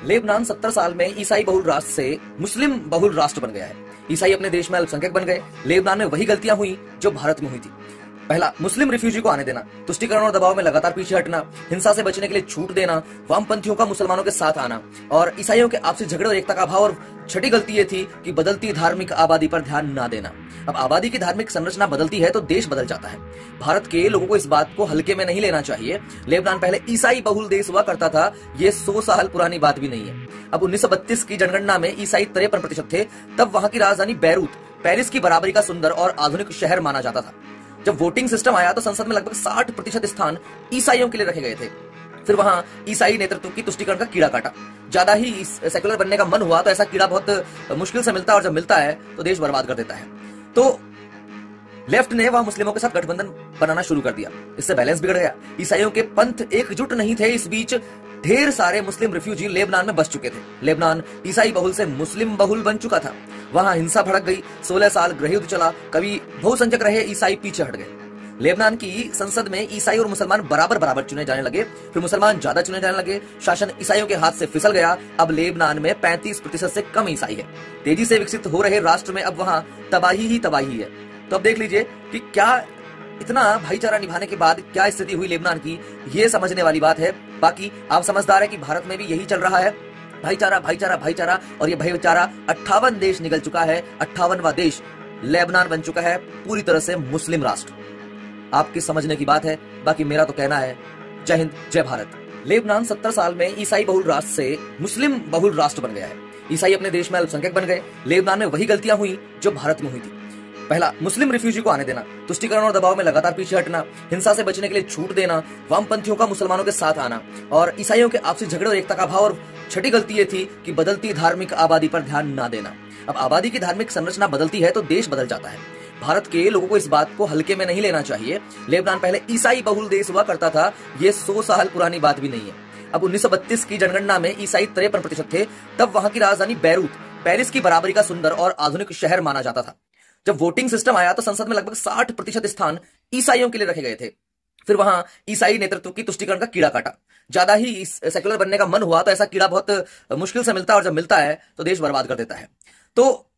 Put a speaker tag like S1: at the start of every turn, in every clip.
S1: Lebanon 70 साल में ईसाई बहुल राष्ट्र से मुस्लिम बहुल राष्ट्र बन गया है। ईसाई अपने देश में अल्पसंख्यक बन गए। लेबनान में वही गलतियां हुई जो भारत में हुई थी। पहला, मुस्लिम रिफ्यूजी को आने देना, तुष्टीकरण और दबाव में लगातार पीछे हटना, हिंसा से बचने के लिए छूट देना, वामपंथियों का मुसलमानों के साथ आना और ईसाइयों के आपसी झगड़े और एकता का अभाव। और छठी गलती ये थी कि बदलती धार्मिक आबादी पर ध्यान न देना। अब आबादी की धार्मिक संरचना बदलती है तो देश बदल जाता है। भारत के लोगों को इस बात को हल्के में नहीं लेना चाहिए। लेबनान पहले ईसाई बहुल देश हुआ करता था, ये 100 साल पुरानी बात भी नहीं है। अब 1932 की जनगणना में ईसाई 53% थे। तब वहां की राजधानी बैरूत पेरिस की बराबरी का सुंदर और आधुनिक शहर माना जाता था। जब वोटिंग सिस्टम आया तो संसद में लगभग 60% स्थान ईसाइयों के लिए रखे गए थे। फिर वहां ईसाई नेतृत्व की तुष्टीकरण का कीड़ा काटा। ज्यादा ही सेकुलर बनने का मन हुआ तो ऐसा कीड़ा बहुत मुश्किल से मिलता है और जब मिलता है तो देश बर्बाद कर देता है। तो लेफ्ट ने वहां मुस्लिमों के साथ गठबंधन बनाना शुरू कर दिया। इससे बैलेंस बिगड़ गया। ईसाइयों के पंथ एकजुट नहीं थे। इस बीच ढेर सारे मुस्लिम रिफ्यूजी लेबनान में बस चुके थे। लेबनान ईसाई बहुल से मुस्लिम बहुल बन चुका था। वहां हिंसा भड़क गई। 16 साल गृहयुद्ध चला। कभी बहुसंख्यक रहे ईसाई पीछे हट गए। लेबनान की संसद में ईसाई और मुसलमान बराबर बराबर चुने जाने लगे। फिर मुसलमान ज्यादा चुने जाने लगे। शासन ईसाइयों के हाथ से फिसल गया। अब लेबनान में 35% से कम ईसाई है। तेजी से विकसित हो रहे राष्ट्र में अब वहां तबाही ही तबाही है। तो अब देख लीजिए कि क्या इतना भाईचारा निभाने के बाद क्या स्थिति हुई लेबनान की, ये समझने वाली बात है। बाकी आप समझदार है कि भारत में भी यही चल रहा है, भाईचारा भाईचारा भाईचारा। और ये भाईचारा 58 देश निकल चुका है। 58वां देश लेबनान बन चुका है, पूरी तरह से मुस्लिम राष्ट्र। आपकी समझने की बात है। बाकी मेरा तो कहना है, जय हिंद जय भारत। लेबनान 70 साल में ईसाई बहुल राष्ट्र से मुस्लिम बहुल राष्ट्र बन गया है। ईसाई अपने देश में अल्पसंख्यक बन गए। लेबनान में वही गलतियां हुई जो भारत में हुई थी। पहला, मुस्लिम रिफ्यूजी को आने देना, तुष्टीकरण और दबाव में लगातार पीछे हटना, हिंसा से बचने के लिए छूट देना, वामपंथियों का मुसलमानों के साथ आना और ईसाइयों के आपसी झगड़े और एकता का अभाव। और छठी गलती ये थी कि बदलती धार्मिक आबादी पर ध्यान न देना। अब आबादी की धार्मिक संरचना बदलती है तो देश बदल जाता है। भारत के लोगों को इस बात को हल्के में नहीं लेना चाहिए। लेबनान पहले ईसाई बहुल देश हुआ करता था, ये 100 साल पुरानी बात भी नहीं है। अब 1932 की जनगणना में ईसाई 53% थे। तब वहां की राजधानी बैरूत पेरिस की बराबरी का सुंदर और आधुनिक शहर माना जाता था। जब वोटिंग सिस्टम आया तो संसद में लगभग 60% स्थान ईसाइयों के लिए रखे गए थे। फिर वहां ईसाई नेतृत्व की तुष्टीकरण का कीड़ा काटा। ज्यादा ही सेकुलर बनने का मन हुआ तो ऐसा कीड़ा बहुत मुश्किल से मिलता है और जब मिलता है तो देश बर्बाद कर देता है। तो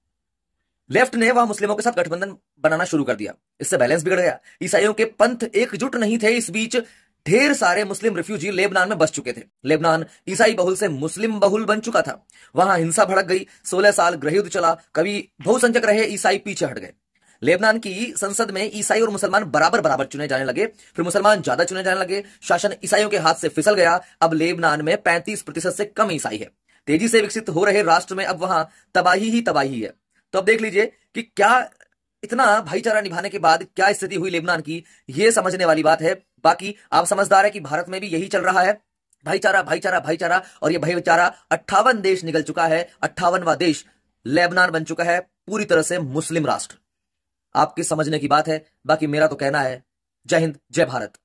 S1: लेफ्ट ने वहां मुस्लिमों के साथ गठबंधन बनाना शुरू कर दिया। इससे बैलेंस बिगड़ गया। ईसाइयों के पंथ एकजुट नहीं थे। इस बीच ढेर सारे मुस्लिम रिफ्यूजी लेबनान में बस चुके थे। लेबनान ईसाई बहुल से मुस्लिम बहुल बन चुका था। वहां हिंसा भड़क गई। 16 साल गृहयुद्ध चला। कभी बहुसंख्यक रहे ईसाई पीछे हट गए। लेबनान की संसद में ईसाई और मुसलमान बराबर बराबर चुने जाने लगे। फिर मुसलमान ज्यादा चुने जाने लगे। शासन ईसाइयों के हाथ से फिसल गया। अब लेबनान में 35% से कम ईसाई है। तेजी से विकसित हो रहे राष्ट्र में अब वहां तबाही ही तबाही है। तो अब देख लीजिए कि क्या इतना भाईचारा निभाने के बाद क्या स्थिति हुई लेबनान की, ये समझने वाली बात है। बाकी आप समझदार है कि भारत में भी यही चल रहा है, भाईचारा भाईचारा भाईचारा। और ये भाईचारा 58 देश निकल चुका है। 58वां देश लेबनान बन चुका है, पूरी तरह से मुस्लिम राष्ट्र। आपकी समझने की बात है। बाकी मेरा तो कहना है, जय हिंद जय भारत।